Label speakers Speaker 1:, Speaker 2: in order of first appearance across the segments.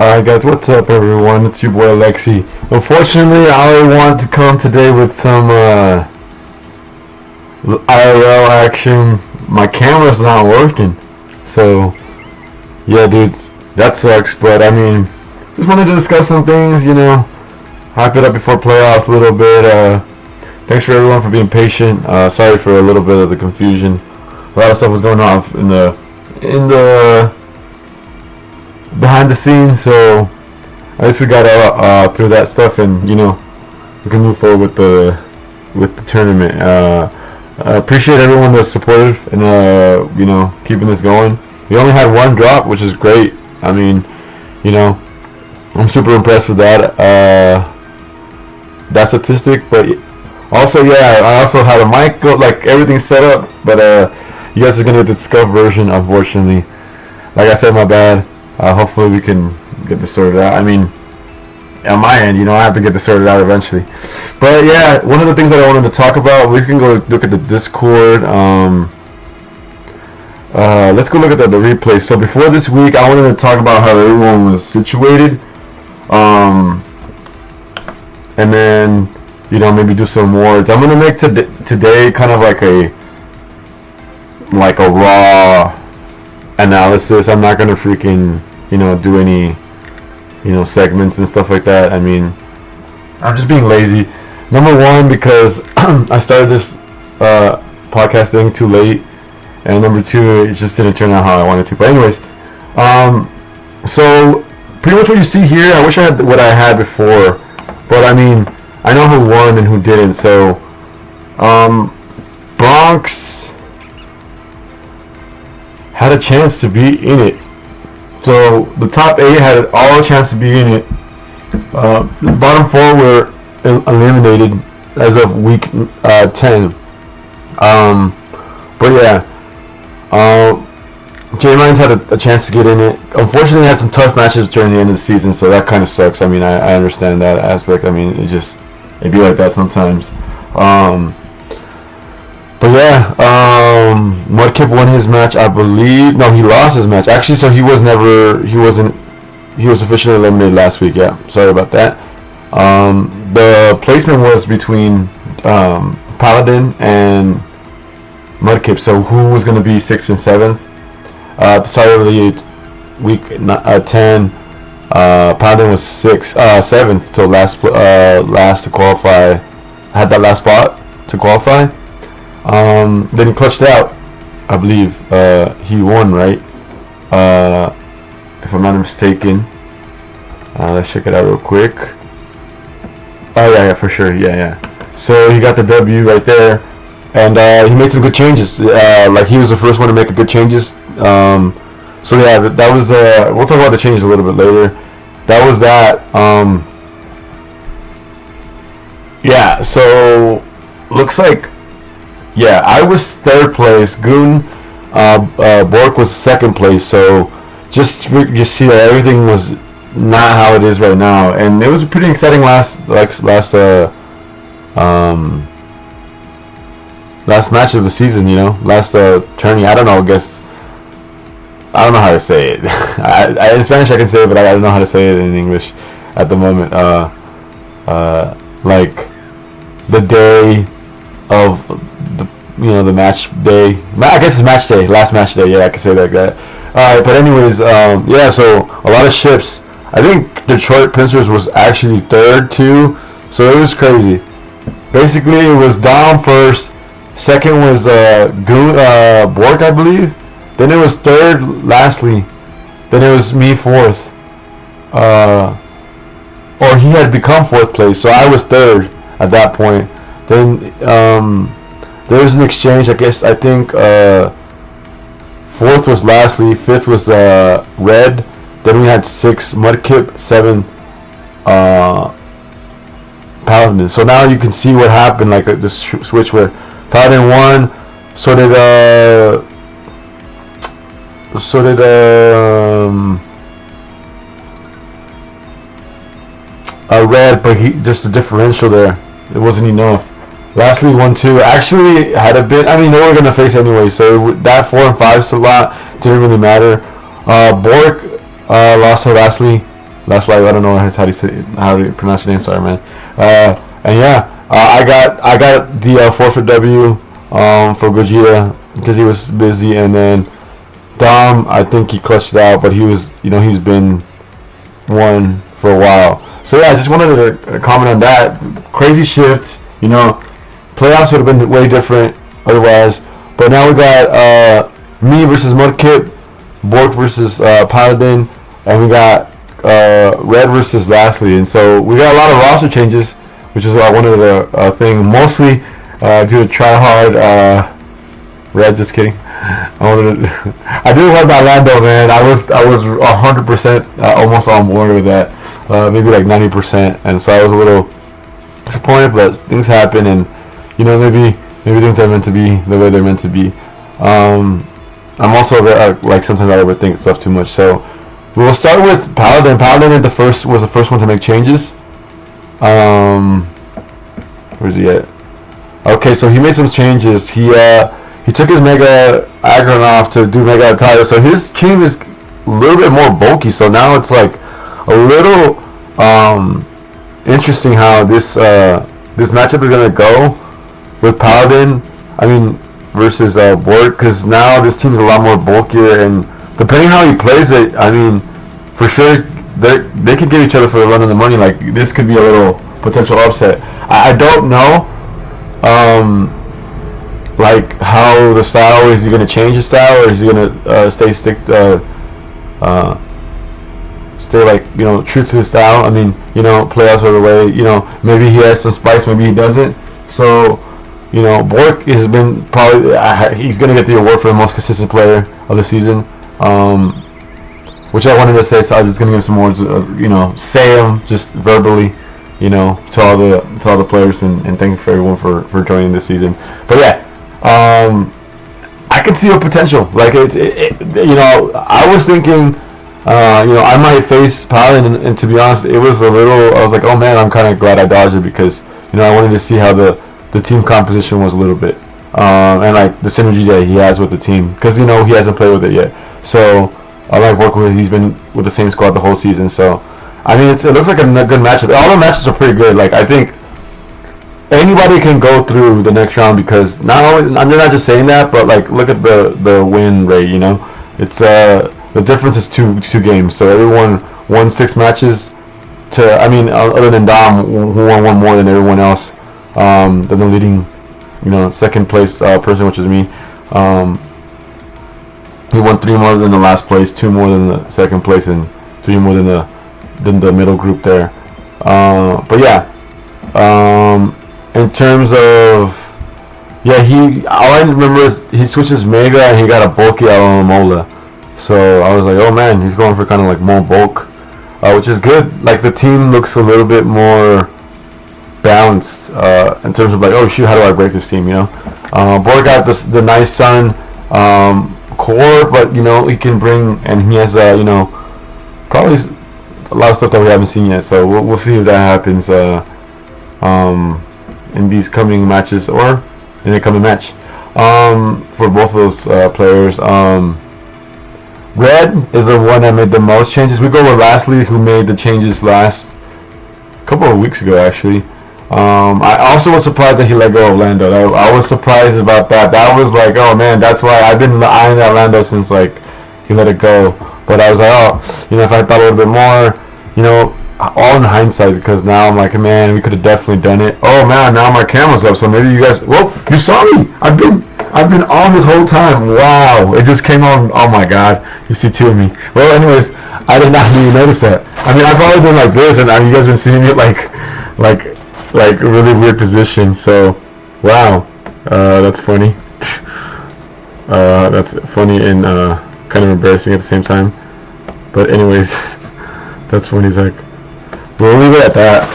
Speaker 1: Alright guys, what's up everyone? It's your boy Alexi. Unfortunately, I want to come today with some IRL action. My camera's not working. So, yeah dudes, that sucks, but I mean, just wanted to discuss some things, you know, hype it up before playoffs a little bit. Thanks for everyone for being patient. Sorry for a little bit of the confusion. A lot of stuff was going on in the behind the scenes, so at least we got through that stuff, and you know, we can move forward with the tournament. I appreciate everyone that's supportive and you know, keeping this going. We only had one drop, which is great. I mean, you know, I'm super impressed with that statistic. But also, yeah, I also had a mic, like everything's set up, but you guys are gonna get the Scuffed version, unfortunately. Like I said, my bad. Hopefully we can get this sorted out. I mean, on my end, you know, I have to get this sorted out eventually. But yeah, one of the things that I wanted to talk about, we can go look at the Discord. Let's go look at the replay. So before this week, I wanted to talk about how everyone was situated. And then, you know, maybe do some awards. I'm gonna make today kind of like a raw analysis. I'm not gonna freaking, you know, do any, you know, segments and stuff like that. I mean, I'm just being lazy. Number one, because I started this podcast thing too late, and number two, it just didn't turn out how I wanted to. But anyways, so pretty much what you see here, I wish I had what I had before, but I mean, I know who won and who didn't. So Bronx had a chance to be in it. So the top 8 had all a chance to be in it. The bottom 4 were eliminated as of week 10. But yeah, J-Mines had a chance to get in it. Unfortunately, had some tough matches during the end of the season, so that kind of sucks. I mean, I understand that aspect. I mean, it'd be like that sometimes. But yeah, Mudkip won his match, I believe. No, he lost his match. Actually, so he was officially eliminated last week. Yeah, sorry about that. The placement was between Paladin and Mudkip. So who was going to be 6th and 7th? At the start of the week 10, Paladin was 7th till last to qualify. Had that last spot to qualify. Then he clutched out, I believe. He won, right? If I'm not mistaken. Let's check it out real quick. Oh yeah, for sure. Yeah. So he got the W right there, and he made some good changes. Like he was the first one to make good changes. So yeah, that was. We'll talk about the changes a little bit later. That was that. Yeah. So looks like. Yeah, I was 3rd place. Goon, Bork was 2nd place. So just see that everything was not how it is right now, and it was a pretty exciting last match of the season. You know, last tourney. I don't know. I don't know how to say it. In Spanish I can say it, but I don't know how to say it in English at the moment. Like the day of the match day. I guess it's match day, last match day. Yeah, I can say that. Alright, but anyways, yeah. So a lot of ships. I think Detroit Pincers was actually 3rd too. So it was crazy. Basically, it was Dom first. 2nd was Bork, I believe. Then it was 3rd, Lastlie. Then it was me 4th. Or he had become 4th place, so I was 3rd at that point. Then there was an exchange. I think 4th was Lastlie, 5th was Red. Then we had 6 Mudkip, 7 Paladin. So now you can see what happened, like the switch where Paladin won. So did Red, but he just the differential there. It wasn't enough. Lastly, 1-2 actually had a bit. I mean, they were gonna face anyway, so that 4 and 5 slot didn't really matter. Bork lost to Lastlie. Lastlie, I don't know how to pronounce your name. Sorry, man. And yeah, I got the forfeit W for Gogeta because he was busy, and then Dom, I think he clutched out, but he was, he's been one for a while. So yeah, I just wanted to comment on that. Crazy shift, playoffs would have been way different otherwise. But now we got me versus Mudkip, Bork versus Paladin, and we got Red versus Lastlie. And so we got a lot of roster changes, which is what I wanted to thing. Mostly due to try hard. Red, just kidding. I did love that Lando, man. I was 100% almost on board with that. Maybe like 90%, and so I was a little disappointed, but things happen, and maybe things are meant to be the way they're meant to be. I'm also like sometimes I overthink stuff too much, so we'll start with Paladin. Paladin was the first one to make changes. Where's he at? Okay, so he made some changes. He took his Mega Aggron off to do Mega Attire, so his team is a little bit more bulky. So now it's like a little interesting how this matchup is gonna go with Paladin. I mean, versus Bork, because now this team is a lot more bulkier, and depending how he plays it, I mean, for sure they could give each other for the run of the money. Like this could be a little potential upset. I don't know. Like how the style, is he going to change his style, or is he going to stay like true to his style? I mean, playoffs are the way. Maybe he has some spice, maybe he doesn't. So Bork has been probably he's going to get the award for the most consistent player of the season, which I wanted to say. So I was just going to give some awards, say them just verbally, to all the players, and thank you for everyone for joining this season. But yeah. I can see a potential. Like I was thinking, I might face Paladin, and to be honest, it was a little. I was like, oh man, I'm kind of glad I dodged it, because I wanted to see how the team composition was a little bit, and like the synergy that he has with the team, because he hasn't played with it yet. So I like working with. He's been with the same squad the whole season. So I mean, it looks like a good matchup. All the matches are pretty good. Like I think anybody can go through the next round, because I'm not just saying that, but like look at the win rate. It's the difference is two games. So everyone won 6 matches. Other than Dom, who won one more than everyone else, than the leading, second place person, which is me. He won 3 more than the last place, 2 more than the second place, and 3 more than the middle group there. But yeah. In terms of, all I remember is he switches Mega and he got a bulky Alamola. So I was like, oh man, he's going for kind of like more bulk, which is good. Like the team looks a little bit more balanced in terms of like, oh shoot, how do I break this team? Bork got the nice Sun core, but he can bring, and he has probably a lot of stuff that we haven't seen yet. So we'll see if that happens. In these coming matches, or in the coming match, for both of those players. Red is the one that made the most changes. We go with Lastlie, who made the changes last couple of weeks ago, actually. I also was surprised that he let go of Lando. I was surprised about that. That was like, oh man, that's why I've been eyeing that Lando since like he let it go. But I was like, oh, if I thought a little bit more, all in hindsight, because now I'm like, man, we could have definitely done it. Oh man, now my camera's up, so maybe you guys. Well, you saw me. I've been on this whole time. Wow, it just came on. Oh my god, you see 2 of me. Well, anyways, I did not even notice that. I mean, I've probably been like this, and you guys been seeing me like a really weird position. So, wow, that's funny. That's funny and kind of embarrassing at the same time. But anyways, that's funny, Zach. We'll leave it at that.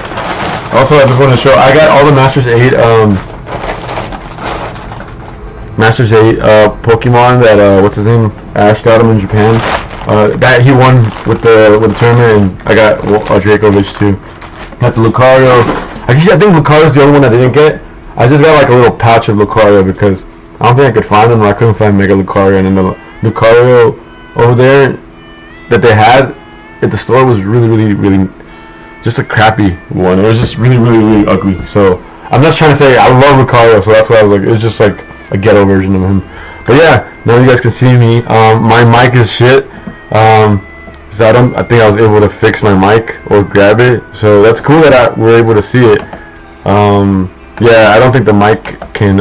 Speaker 1: Also, I just want to show, I got all the Masters 8 Pokemon that what's his name, Ash got him in Japan. That he won with the tournament, and I got Dracovic too. Got the Lucario. Actually, I think Lucario's the only one I didn't get. I just got like a little pouch of Lucario because I don't think I could find them, or I couldn't find Mega Lucario, and then the Lucario over there that they had, at the store was really just a crappy one. It was just really ugly. So I'm not trying to say I love Ricardo, so that's why I was like, it's just like a ghetto version of him. But yeah, now you guys can see me. My mic is shit. So I think I was able to fix my mic or grab it. So that's cool that we're able to see it. Yeah, I don't think the mic can.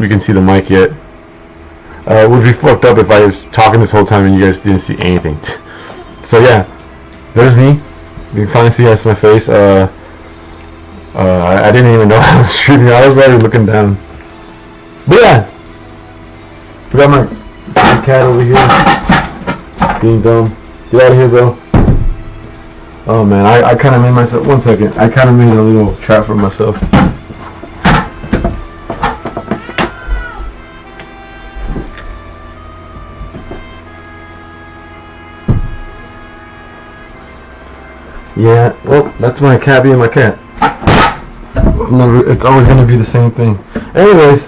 Speaker 1: We can see the mic yet. It would be fucked up if I was talking this whole time and you guys didn't see anything. So yeah, there's me. You can finally see that's my face. I didn't even know I was streaming. I was already looking down. But yeah, we got my cat over here being dumb. Get out of here, bro. Oh man, I kind of made myself. 1 second. I kind of made a little trap for myself. Yeah, well, that's my cat being my cat. It's always gonna be the same thing. Anyways,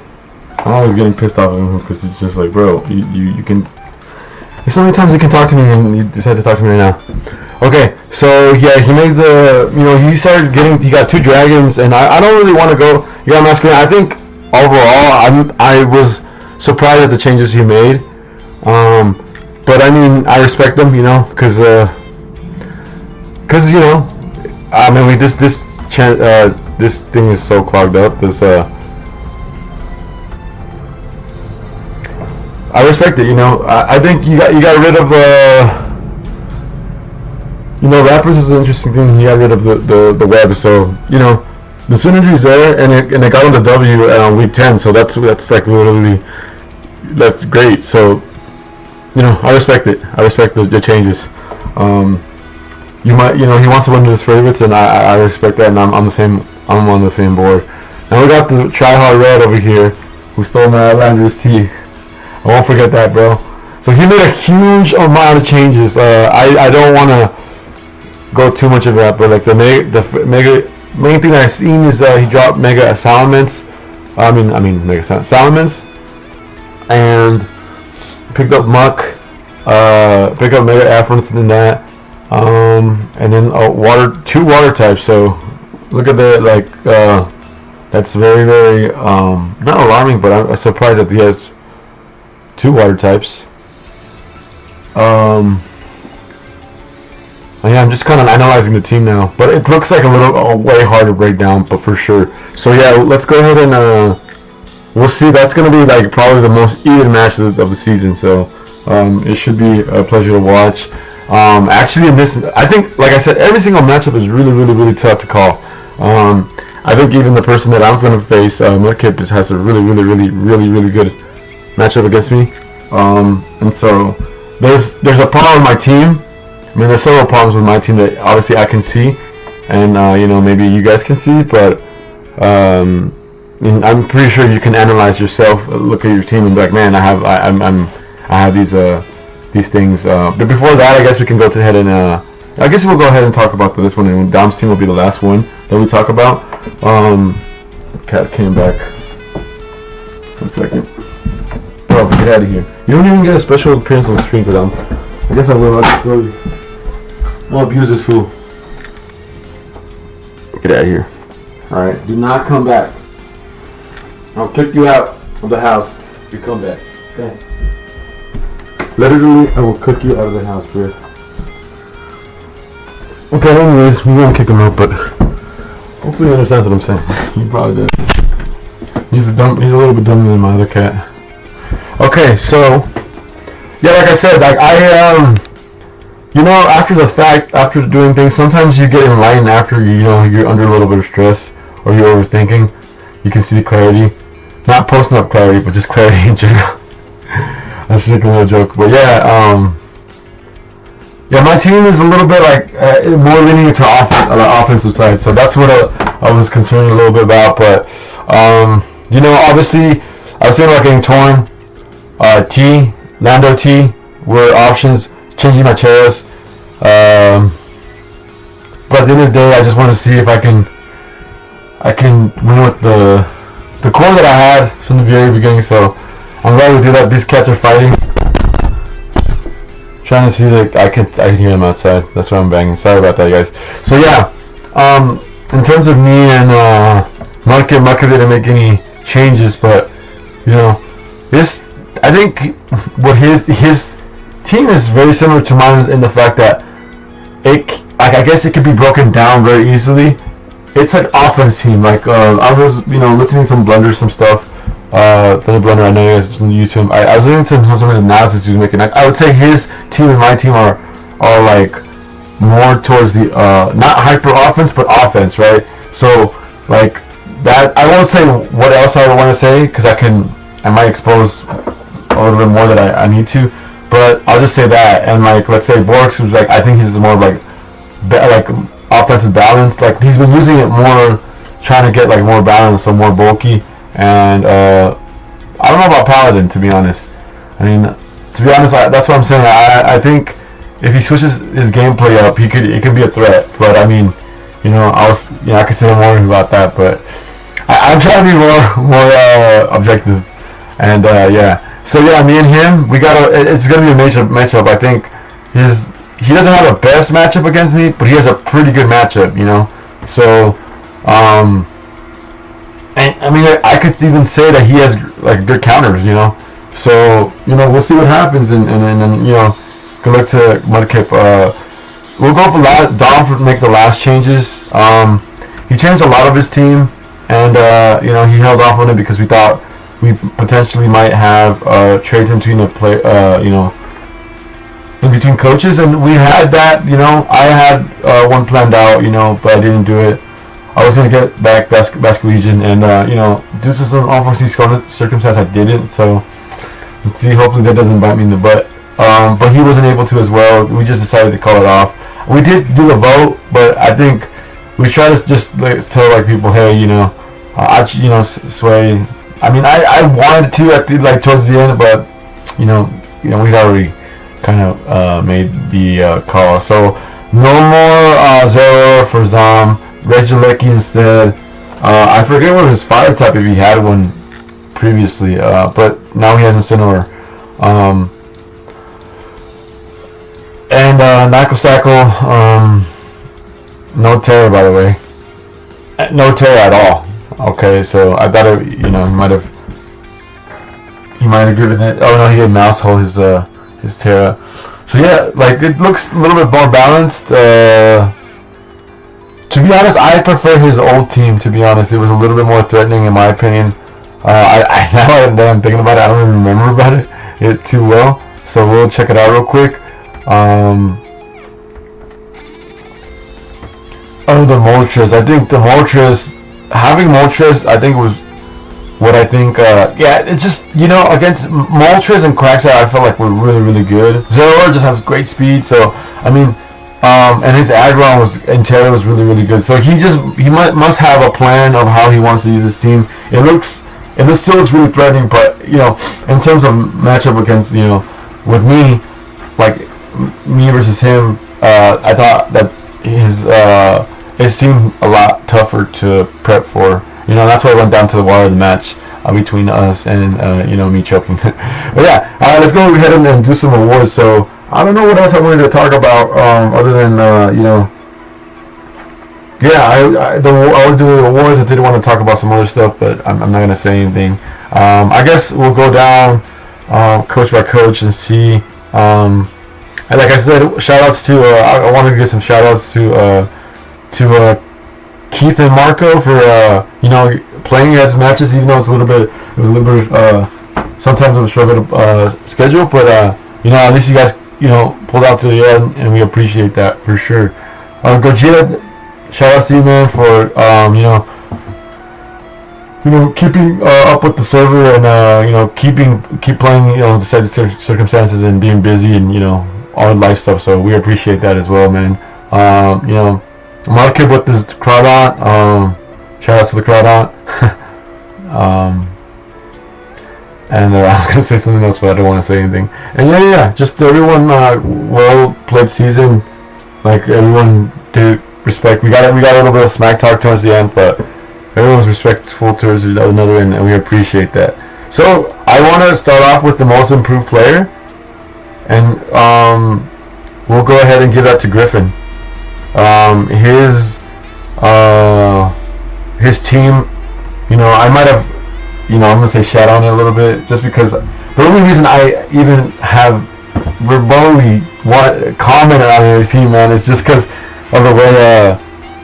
Speaker 1: I'm always getting pissed off at him because it's just like, bro, you can. There's so many times you can talk to me and you decide to talk to me right now. Okay, so yeah, he made the, he got 2 dragons, and I don't really want to go. You got masquerade. I think overall, I was surprised at the changes he made. But I mean, I respect them, because I mean, this thing is so clogged up. I respect it, I think you got rid of rappers is an interesting thing. He got rid of the web, so the synergy's there, and it got on the W on week 10. So that's like literally, that's great. So I respect it. I respect the changes. He wants to run to his favorites, and I respect that, and I'm on the same board. And we got the tryhard red over here, who stole my Landers tea. I won't forget that, bro. So he made a huge amount of changes. I don't want to go too much of that, but like the main thing I've seen is that he dropped Mega Salamence. Mega Salamence, and picked up Muck. Picked up Mega Afferents in that. And then 2 water types. So look at that. That's very not alarming, but I'm surprised that he has 2 water types. Yeah, I'm just kind of analyzing the team now, but it looks like a way harder to break down, but for sure. So yeah, let's go ahead and we'll see. That's gonna be like probably the most even match of the season. So it should be a pleasure to watch. Actually, in this, I think, like I said, every single matchup is really tough to call. I think even the person that I'm going to face, mudkip, has a really good matchup against me. And so there's a problem with my team. I mean, there's several problems with my team that obviously I can see, and maybe you guys can see, but I'm pretty sure you can analyze yourself, look at your team, and be like, man, I have these things. But before that, I guess we can go ahead and I guess we'll go ahead and talk about this one, and Dom's team will be the last one that we talk about. Cat came back. 1 second. Bro, get out of here. You don't even get a special appearance on the screen for Dom. I guess I will. I'll just throw you. I'll abuse this fool. Get out of here. Alright, do not come back. I'll kick you out of the house if you come back. Okay. Literally, I will cook you out of the house, bro. Okay, anyways, we won't kick him out, but hopefully he understands what I'm saying. He probably did. He's a little bit dumber than my other cat. Okay, so yeah, like I said, like after the fact, after doing things, sometimes you get enlightened after you're under a little bit of stress or you're overthinking. You can see clarity, not posting up clarity, but just clarity in general. That's just a little joke, but yeah, my team is a little bit like more leaning to the offensive side, so that's what I was concerned a little bit about. But obviously, I was thinking about getting Torn, Lando T were options, changing my chairs. But at the end of the day, I just want to see if I can win with the core that I had from the very beginning. So I'm glad to do that. These cats are fighting. trying to see like I can hear him outside. That's why I'm banging. Sorry about that, guys. So yeah, in terms of me and mudkip didn't make any changes, but you know, I think what his team is very similar to mine in the fact that I guess it could be broken down very easily. It's an offense team. Like I was listening to some some stuff. Blender, I know you guys on YouTube. I was listening to some of the analysis he was making. I would say his team and my team are like more towards the not hyper offense but offense, right? So like that. I won't say what else I want to say because I might expose a little bit more that I need to, but I'll just say that. And like let's say Bork, who's like I think he's more like offensive balance. Like he's been using it more, trying to get like more balance, so more bulky. And I don't know about Paladin, to be honest. I mean, to be honest, that's what I'm saying. I think if he switches his gameplay up, it could be a threat. But I mean, I could say more about that. But I'm trying to be more objective. And yeah, so yeah, me and him, it's gonna be a matchup. I think he doesn't have the best matchup against me, but he has a pretty good matchup, So and I mean, I could even say that he has like good counters, So we'll see what happens, and then good luck to mudkip. We'll go for Dom for make the last changes. He changed a lot of his team, and he held off on it because we thought we potentially might have trades in between the play, in between coaches, and we had that. I had one planned out, but I didn't do it. I was gonna get back Basque Legion, and due to some unforeseen circumstance, I didn't. So let's see. Hopefully that doesn't bite me in the butt. But he wasn't able to as well. We just decided to call it off. We did do the vote, but I think we try to just tell like people, hey, sway. I mean, I wanted to at towards the end, but we'd already kind of made the call. So no more Zero for Zom. Regilecki instead. I forget what his fire type, if he had one previously, but now he has a Incineroar. And Nakosackle, no Terra, by the way. No Terra at all. Okay, so I thought he might have given it. Oh no, he did mouse hole his Terra. So yeah, like it looks a little bit more balanced. To be honest, I prefer his old team. To be honest, it was a little bit more threatening in my opinion. Now that I'm thinking about it, I don't even remember about it too well. So we'll check it out real quick. The Moltres. I think the Moltres, having Moltres, I think was what I think. Yeah, it's just against Moltres and Quagsire, I felt like we're really, really good. Zeraora just has great speed, so I mean. And his aggron and Terra was really, really good. So he must have a plan of how he wants to use his team. It still looks really threatening, but in terms of matchup against with me, like me versus him, I thought that it seemed a lot tougher to prep for. That's why I went down to the wire of the match between us and me choking. But yeah, let's go ahead and do some awards. So. I don't know what else I wanted to talk about other than yeah, I would do the awards. I did want to talk about some other stuff, but I'm not gonna say anything. I guess we'll go down coach by coach and see. And like I said, shout outs to I wanted to give some shout outs to Keith and Marco for playing as matches, even though it was a little bit sometimes it was struggle to schedule, but at least you guys pulled out to the end, and we appreciate that for sure. Gojira, shout out to you, man, for keeping up with the server and keep playing the circumstances and being busy and all the life stuff. So we appreciate that as well, man. mudkip with this Crawdaunt. Shout out to the Crawdaunt. And I was going to say something else, but I don't want to say anything. And yeah, just everyone, well played season. Like, everyone did respect. We got a little bit of smack talk towards the end, but everyone was respectful towards another, and we appreciate that. So, I want to start off with the most improved player. and we'll go ahead and give that to Griffin. His team, you know, I might have, you know, I'm gonna say shat on it a little bit, just because the only reason I even have remotely commented on his team, man, is just because of the way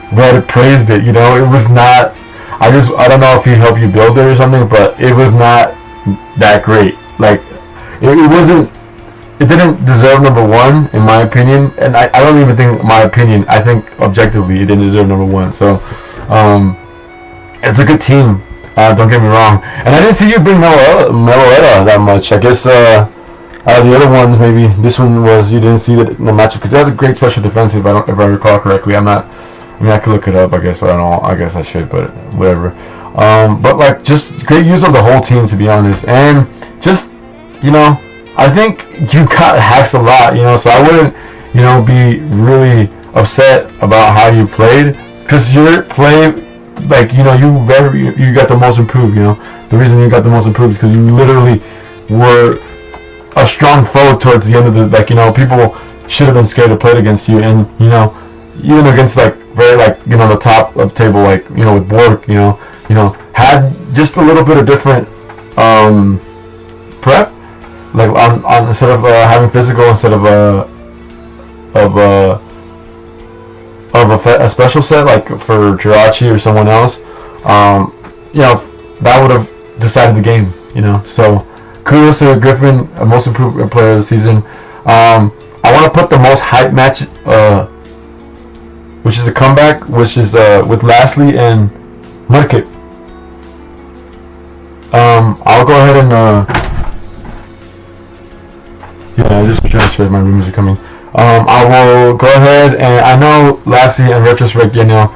Speaker 1: Reddit praised it. You know, it was not. I don't know if he helped you build it or something, but it was not that great. Like, it wasn't. It didn't deserve number one, in my opinion, and I don't even think my opinion. I think objectively, it didn't deserve number one. So, it's a good team. Don't get me wrong. And I didn't see you bring Meloetta that much. I guess out of the other ones, maybe this one was you didn't see it in the matchup, because that was a great special defensive. If I recall correctly. I mean, I could look it up, I guess, but I don't know. I guess I should, but whatever. But like, just great use of the whole team, to be honest, and just, you know, I think you got hacks a lot, you know, so I wouldn't, you know, be really upset about how you played, because your play, like, you know, you got the most improved, you know. The reason you got the most improved is because you literally were a strong foe towards the end of the, like, you know, people should have been scared to play against you, and, you know, even against, like, very, like, you know, the top of the table, like, you know, with Bork, you know, had just a little bit of different prep, like, on instead of having physical, instead of a special set, like for Jirachi or someone else, you know, that would have decided the game, you know. So kudos to Griffin, most improved player of the season. I want to put the most hype match, which is a comeback, which is with Lastlie and mudkip. I'll go ahead and yeah, I just transferred. My rooms are coming. I will go ahead, and I know Lastlie and retrospect, you know,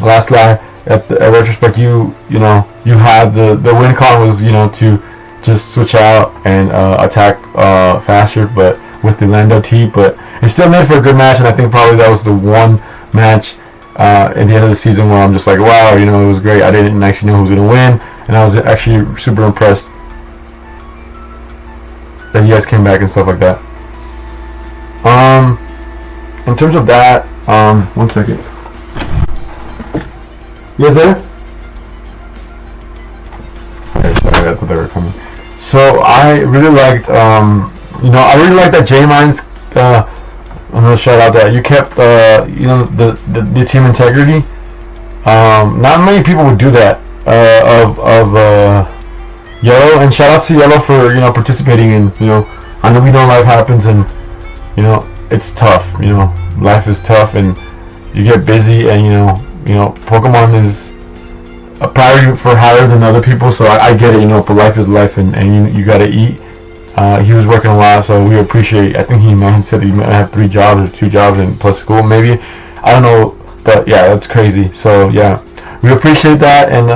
Speaker 1: Lastlie at retrospect, you know, you had the win con was, you know, to just switch out and attack faster, but with the Lando T, but it still made for a good match, and I think probably that was the one match at the end of the season where I'm just like, wow, you know, it was great. I didn't actually know who was going to win, and I was actually super impressed that you guys came back and stuff like that. In terms of that, one second. You guys there? Okay, sorry, I thought they were coming. So I really liked, you know, I really liked that J-Mines, I'm gonna shout out that you kept, you know, the team integrity. Not many people would do that, of Yellow, and shout out to Yellow for, you know, participating in, you know, I know we know life happens, and, you know, it's tough, you know, life is tough, and you get busy, and, you know, Pokemon is a priority for higher than other people, so I get it, you know, but life is life, and you gotta eat. He was working a lot, so we appreciate, I think he said he might have 3 jobs or 2 jobs and plus school, maybe, I don't know, but yeah, that's crazy. So yeah, we appreciate that, and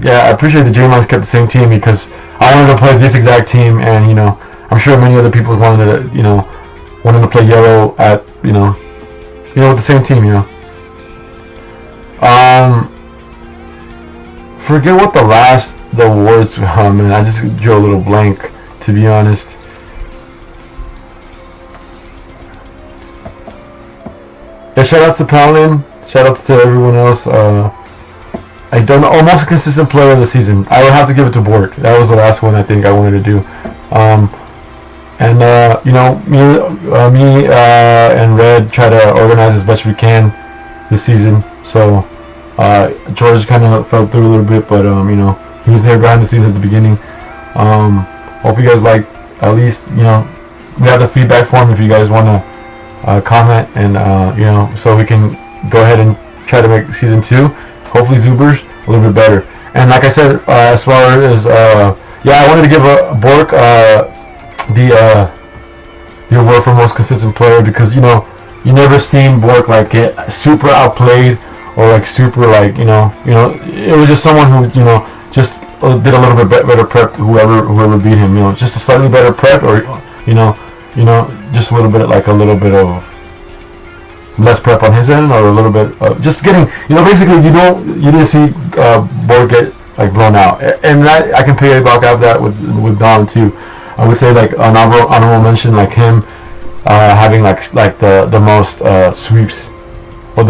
Speaker 1: yeah, I appreciate the J-Mines kept the same team, because I wanted to play this exact team, and, you know, I'm sure many other people wanted to, you know, play Yellow at, you know, with the same team, you know. Forget what the awards, man, I just drew a little blank, to be honest. Yeah, shoutouts to Paladin, shoutouts to everyone else. I don't know, most consistent player of the season, I would have to give it to Bork. That was the last one I think I wanted to do. And you know, me and Red try to organize as best we can this season. So George kind of fell through a little bit, but you know, he was there behind the scenes at the beginning. Hope you guys like, at least, you know, we have the feedback form if you guys want to comment, and you know, so we can go ahead and try to make season 2, hopefully Zubers, a little bit better. And like I said, as far as yeah, I wanted to give Bork the award for most consistent player, because, you know, you never seen Bork like get super outplayed, or like super, like, you know, it was just someone who, you know, just did a little bit better prep, whoever beat him, you know, just a slightly better prep, or you know, just a little bit of less prep on his end, or a little bit of just getting, you know, basically you didn't see Bork get like blown out, and that I can piggyback off that with Don too. I would say like an honorable mention, like him having like the most sweeps